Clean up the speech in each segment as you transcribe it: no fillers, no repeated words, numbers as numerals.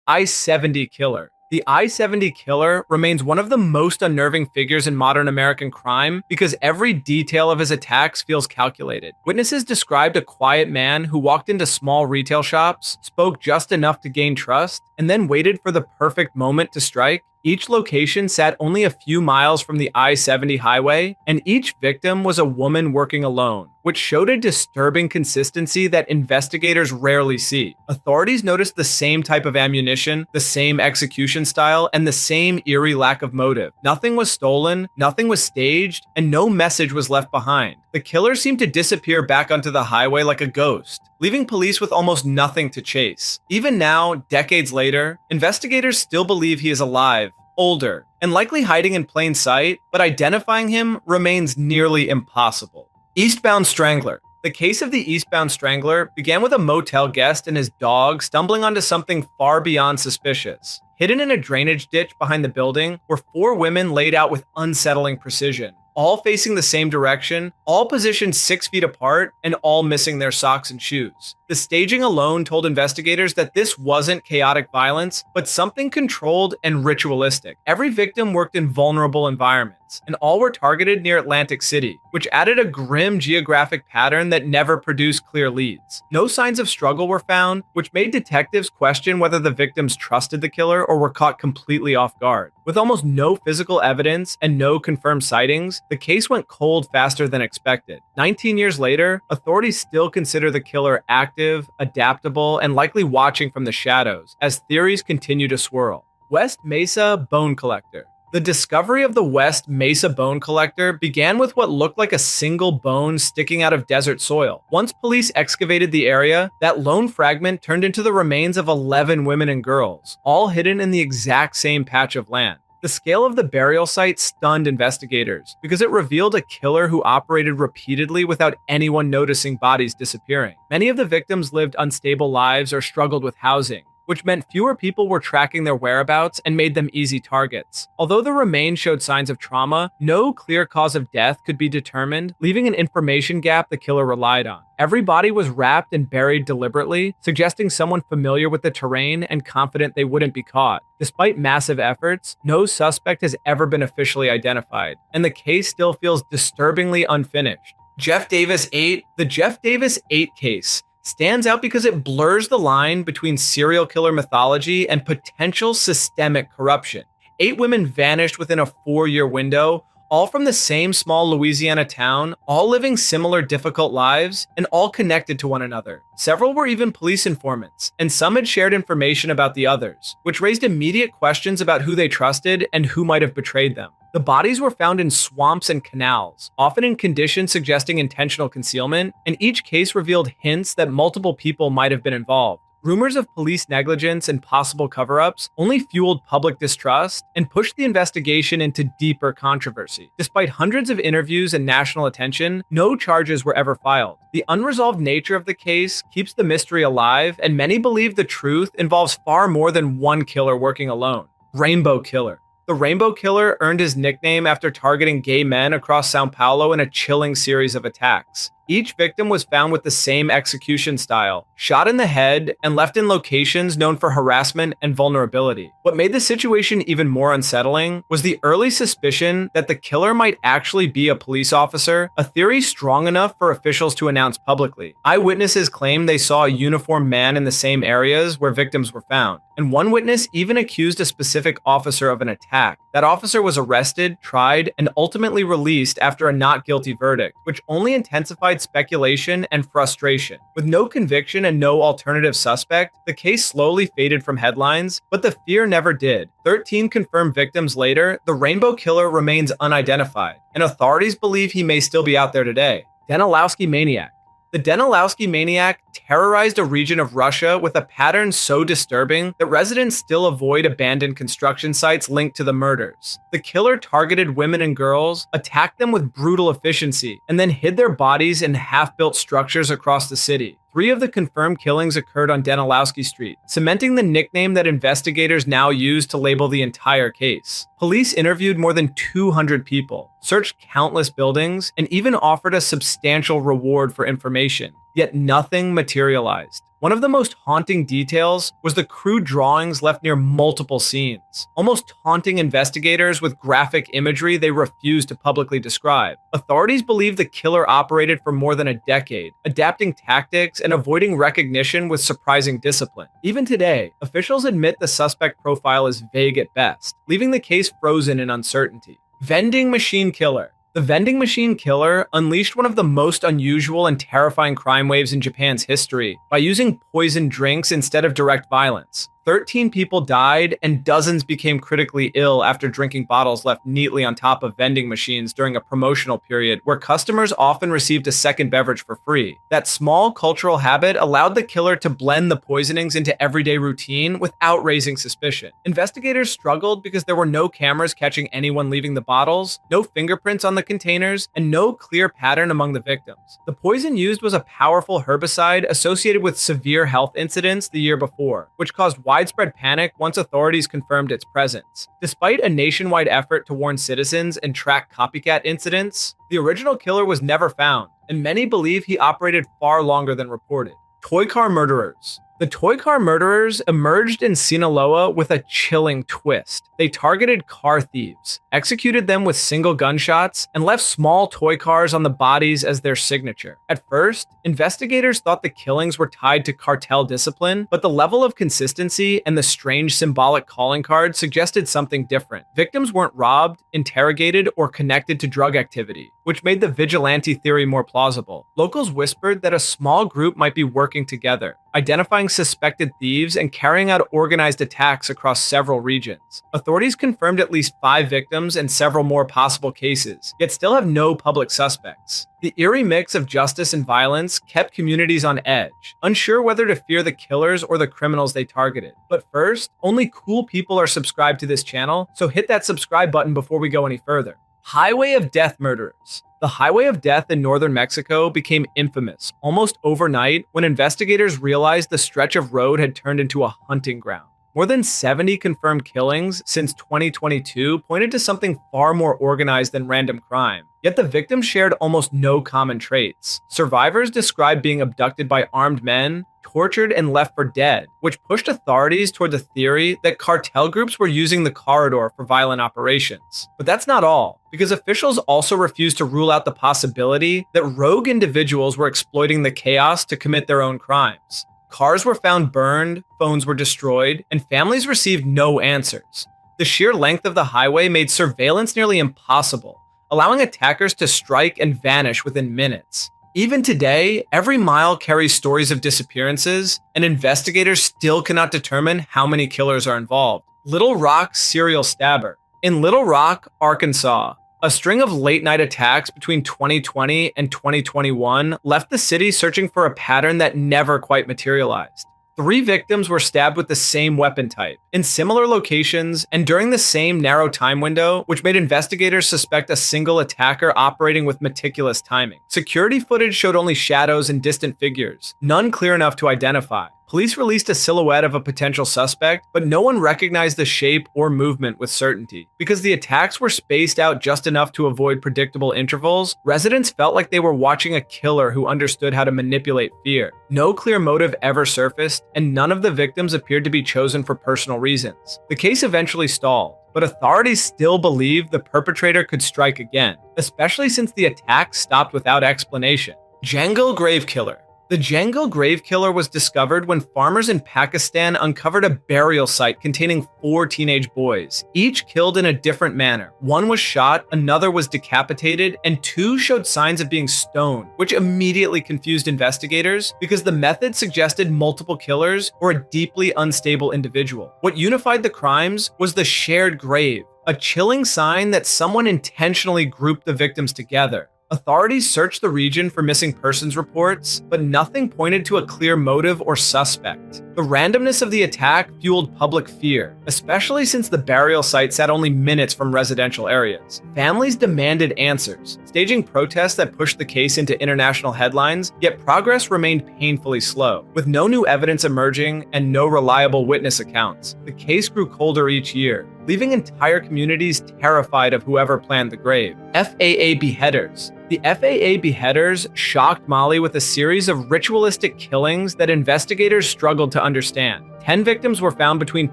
I-70 killer. The I-70 killer remains one of the most unnerving figures in modern American crime because every detail of his attacks feels calculated. Witnesses described a quiet man who walked into small retail shops, spoke just enough to gain trust, and then waited for the perfect moment to strike. Each location sat only a few miles from the I-70 highway, and each victim was a woman working alone, which showed a disturbing consistency that investigators rarely see. Authorities noticed the same type of ammunition, the same execution style, and the same eerie lack of motive. Nothing was stolen, nothing was staged, and no message was left behind. The killer seemed to disappear back onto the highway like a ghost, leaving police with almost nothing to chase. Even now, decades later, investigators still believe he is alive, older, and likely hiding in plain sight, but identifying him remains nearly impossible. Eastbound Strangler. The case of the Eastbound Strangler began with a motel guest and his dog stumbling onto something far beyond suspicious. Hidden in a drainage ditch behind the building were 4 women laid out with unsettling precision, all facing the same direction, all positioned 6 feet apart, and all missing their socks and shoes. The staging alone told investigators that this wasn't chaotic violence, but something controlled and ritualistic. Every victim worked in vulnerable environments, and all were targeted near Atlantic City, which added a grim geographic pattern that never produced clear leads. No signs of struggle were found, which made detectives question whether the victims trusted the killer or were caught completely off guard. With almost no physical evidence and no confirmed sightings, the case went cold faster than expected. 19 years later, authorities still consider the killer active, adaptable, and likely watching from the shadows as theories continue to swirl. West Mesa Bone Collector. The discovery of the West Mesa Bone Collector began with what looked like a single bone sticking out of desert soil. Once police excavated the area, that lone fragment turned into the remains of 11 women and girls, all hidden in the exact same patch of land. The scale of the burial site stunned investigators because it revealed a killer who operated repeatedly without anyone noticing bodies disappearing. Many of the victims lived unstable lives or struggled with housing, which meant fewer people were tracking their whereabouts and made them easy targets. Although the remains showed signs of trauma, no clear cause of death could be determined, leaving an information gap the killer relied on. Every body was wrapped and buried deliberately, suggesting someone familiar with the terrain and confident they wouldn't be caught. Despite massive efforts, no suspect has ever been officially identified, and the case still feels disturbingly unfinished. Jeff Davis 8. The Jeff Davis 8 case stands out because it blurs the line between serial killer mythology and potential systemic corruption. 8 women vanished within a 4-year window, all from the same small Louisiana town, all living similar difficult lives, and all connected to one another. Several were even police informants, and some had shared information about the others, which raised immediate questions about who they trusted and who might have betrayed them. The bodies were found in swamps and canals, often in conditions suggesting intentional concealment, and each case revealed hints that multiple people might have been involved. Rumors of police negligence and possible cover-ups only fueled public distrust and pushed the investigation into deeper controversy. Despite hundreds of interviews and national attention, no charges were ever filed. The unresolved nature of the case keeps the mystery alive, and many believe the truth involves far more than one killer working alone. Rainbow Killer. The Rainbow Killer earned his nickname after targeting gay men across Sao Paulo in a chilling series of attacks. Each victim was found with the same execution style, shot in the head and left in locations known for harassment and vulnerability. What made the situation even more unsettling was the early suspicion that the killer might actually be a police officer, a theory strong enough for officials to announce publicly. Eyewitnesses claimed they saw a uniformed man in the same areas where victims were found, and one witness even accused a specific officer of an attack. That officer was arrested, tried, and ultimately released after a not guilty verdict, which only intensified speculation and frustration. With no conviction and no alternative suspect, the case slowly faded from headlines, but the fear never did. 13 confirmed victims later, the Rainbow Killer remains unidentified, and authorities believe he may still be out there today. Danilovsky Maniac. The Danilovsky Maniac terrorized a region of Russia with a pattern so disturbing that residents still avoid abandoned construction sites linked to the murders. The killer targeted women and girls, attacked them with brutal efficiency, and then hid their bodies in half-built structures across the city. 3 of the confirmed killings occurred on Danilovsky Street, cementing the nickname that investigators now use to label the entire case. Police interviewed more than 200 people, searched countless buildings, and even offered a substantial reward for information. yet nothing materialized. One of the most haunting details was the crude drawings left near multiple scenes, almost taunting investigators with graphic imagery they refused to publicly describe. Authorities believe the killer operated for more than a decade, adapting tactics and avoiding recognition with surprising discipline. Even today, officials admit the suspect profile is vague at best, leaving the case frozen in uncertainty. Vending machine killer. The vending machine killer unleashed one of the most unusual and terrifying crime waves in Japan's history by using poisoned drinks instead of direct violence. 13 people died and dozens became critically ill after drinking bottles left neatly on top of vending machines during a promotional period where customers often received a second beverage for free. That small cultural habit allowed the killer to blend the poisonings into everyday routine without raising suspicion. Investigators struggled because there were no cameras catching anyone leaving the bottles, no fingerprints on the containers, and no clear pattern among the victims. The poison used was a powerful herbicide associated with severe health incidents the year before, which caused widespread panic once authorities confirmed its presence. Despite a nationwide effort to warn citizens and track copycat incidents, the original killer was never found, and many believe he operated far longer than reported. Toy car murderers. The toy car murderers emerged in Sinaloa with a chilling twist. They targeted car thieves, executed them with single gunshots, and left small toy cars on the bodies as their signature. At first, investigators thought the killings were tied to cartel discipline, but the level of consistency and the strange symbolic calling card suggested something different. Victims weren't robbed, interrogated, or connected to drug activity, which made the vigilante theory more plausible. Locals whispered that a small group might be working together, identifying suspected thieves and carrying out organized attacks across several regions. Authorities confirmed at least 5 victims and several more possible cases, yet still have no public suspects. The eerie mix of justice and violence kept communities on edge, unsure whether to fear the killers or the criminals they targeted. But first, only cool people are subscribed to this channel, so hit that subscribe button before we go any further. Highway of Death murderers. The Highway of Death in northern Mexico became infamous almost overnight when investigators realized the stretch of road had turned into a hunting ground. More than 70 confirmed killings since 2022 pointed to something far more organized than random crime. Yet the victims shared almost no common traits. Survivors described being abducted by armed men, tortured, and left for dead, which pushed authorities toward the theory that cartel groups were using the corridor for violent operations. But that's not all, because officials also refused to rule out the possibility that rogue individuals were exploiting the chaos to commit their own crimes. Cars were found burned, phones were destroyed, and families received no answers. The sheer length of the highway made surveillance nearly impossible, allowing attackers to strike and vanish within minutes. Even today, every mile carries stories of disappearances, and investigators still cannot determine how many killers are involved. Little Rock serial stabber. In Little Rock, Arkansas, a string of late-night attacks between 2020 and 2021 left the city searching for a pattern that never quite materialized. 3 victims were stabbed with the same weapon type, in similar locations, and during the same narrow time window, which made investigators suspect a single attacker operating with meticulous timing. Security footage showed only shadows and distant figures, none clear enough to identify. Police released a silhouette of a potential suspect, but no one recognized the shape or movement with certainty. Because the attacks were spaced out just enough to avoid predictable intervals, residents felt like they were watching a killer who understood how to manipulate fear. No clear motive ever surfaced, and none of the victims appeared to be chosen for personal reasons. The case eventually stalled, but authorities still believe the perpetrator could strike again, especially since the attack stopped without explanation. Jangal grave killer. The Jangal grave killer was discovered when farmers in Pakistan uncovered a burial site containing 4 teenage boys, each killed in a different manner. One was shot, another was decapitated, and 2 showed signs of being stoned, which immediately confused investigators because the method suggested multiple killers or a deeply unstable individual. What unified the crimes was the shared grave, a chilling sign that someone intentionally grouped the victims together. Authorities searched the region for missing persons reports, but nothing pointed to a clear motive or suspect. The randomness of the attack fueled public fear, especially since the burial site sat only minutes from residential areas. Families demanded answers, staging protests that pushed the case into international headlines, yet progress remained painfully slow. With no new evidence emerging and no reliable witness accounts, the case grew colder each year, leaving entire communities terrified of whoever planned the grave. FAA Beheaders. The FAA Beheaders shocked Mali with a series of ritualistic killings that investigators struggled to understand. 10 victims were found between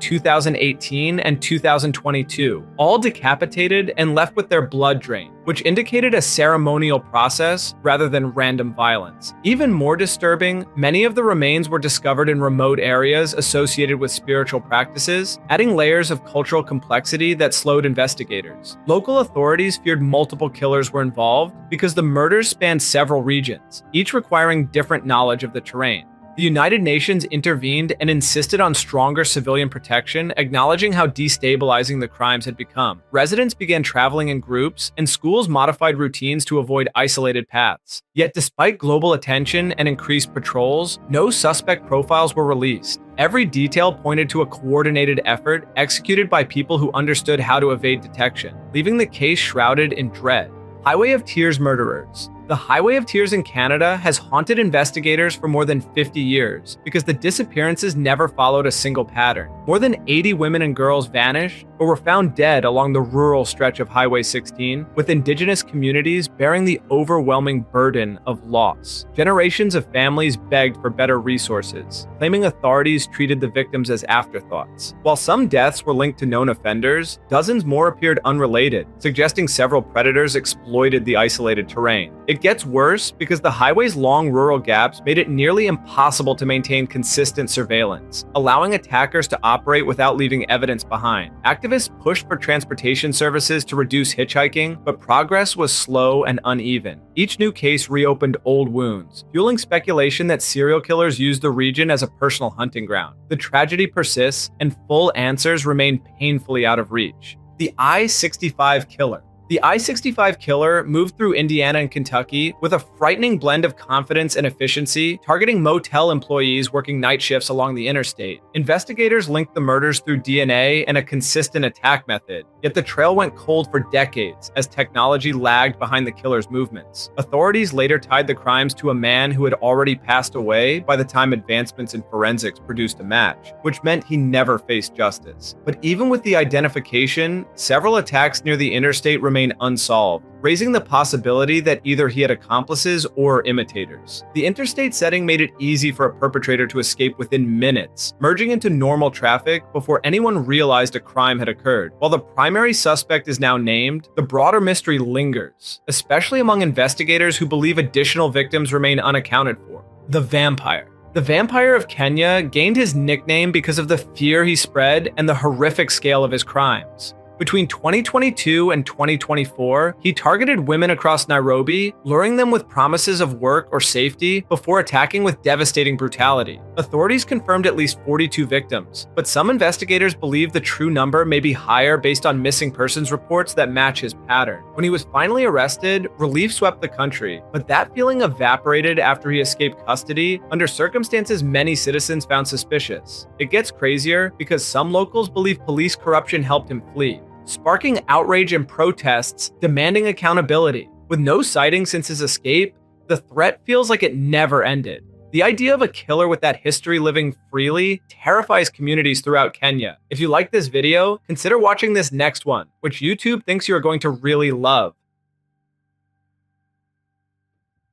2018 and 2022, all decapitated and left with their blood drained, which indicated a ceremonial process rather than random violence. Even more disturbing, many of the remains were discovered in remote areas associated with spiritual practices, adding layers of cultural complexity that slowed investigators. Local authorities feared multiple killers were involved because the murders spanned several regions, each requiring different knowledge of the terrain. The United Nations intervened and insisted on stronger civilian protection, acknowledging how destabilizing the crimes had become. Residents began traveling in groups, and schools modified routines to avoid isolated paths. Yet despite global attention and increased patrols, no suspect profiles were released. Every detail pointed to a coordinated effort executed by people who understood how to evade detection, leaving the case shrouded in dread. Highway of Tears murderers. The Highway of Tears in Canada has haunted investigators for more than 50 years because the disappearances never followed a single pattern. More than 80 women and girls vanished or were found dead along the rural stretch of Highway 16, with Indigenous communities bearing the overwhelming burden of loss. Generations of families begged for better resources, claiming authorities treated the victims as afterthoughts. While some deaths were linked to known offenders, dozens more appeared unrelated, suggesting several predators exploited the isolated terrain. It gets worse because the highway's long rural gaps made it nearly impossible to maintain consistent surveillance, allowing attackers to operate without leaving evidence behind. Activists pushed for transportation services to reduce hitchhiking, but progress was slow and uneven. Each new case reopened old wounds, fueling speculation that serial killers used the region as a personal hunting ground. The tragedy persists, and full answers remain painfully out of reach. The I-65 killer. The I-65 killer moved through Indiana and Kentucky with a frightening blend of confidence and efficiency, targeting motel employees working night shifts along the interstate. Investigators linked the murders through DNA and a consistent attack method, yet the trail went cold for decades as technology lagged behind the killer's movements. Authorities later tied the crimes to a man who had already passed away by the time advancements in forensics produced a match, which meant he never faced justice. But even with the identification, several attacks near the interstate remain unsolved, raising the possibility that either he had accomplices or imitators. The interstate setting made it easy for a perpetrator to escape within minutes, merging into normal traffic before anyone realized a crime had occurred. While the primary suspect is now named, the broader mystery lingers, especially among investigators who believe additional victims remain unaccounted for. The Vampire. The Vampire of Kenya gained his nickname because of the fear he spread and the horrific scale of his crimes. Between 2022 and 2024, he targeted women across Nairobi, luring them with promises of work or safety before attacking with devastating brutality. Authorities confirmed at least 42 victims, but some investigators believe the true number may be higher based on missing persons reports that match his pattern. When he was finally arrested, relief swept the country, but that feeling evaporated after he escaped custody under circumstances many citizens found suspicious. It gets crazier because some locals believe police corruption helped him flee, sparking outrage and protests demanding accountability. With no sightings since his escape, the threat feels like it never ended. The idea of a killer with that history living freely terrifies communities throughout Kenya. If you like this video, consider watching this next one, which YouTube thinks you are going to really love.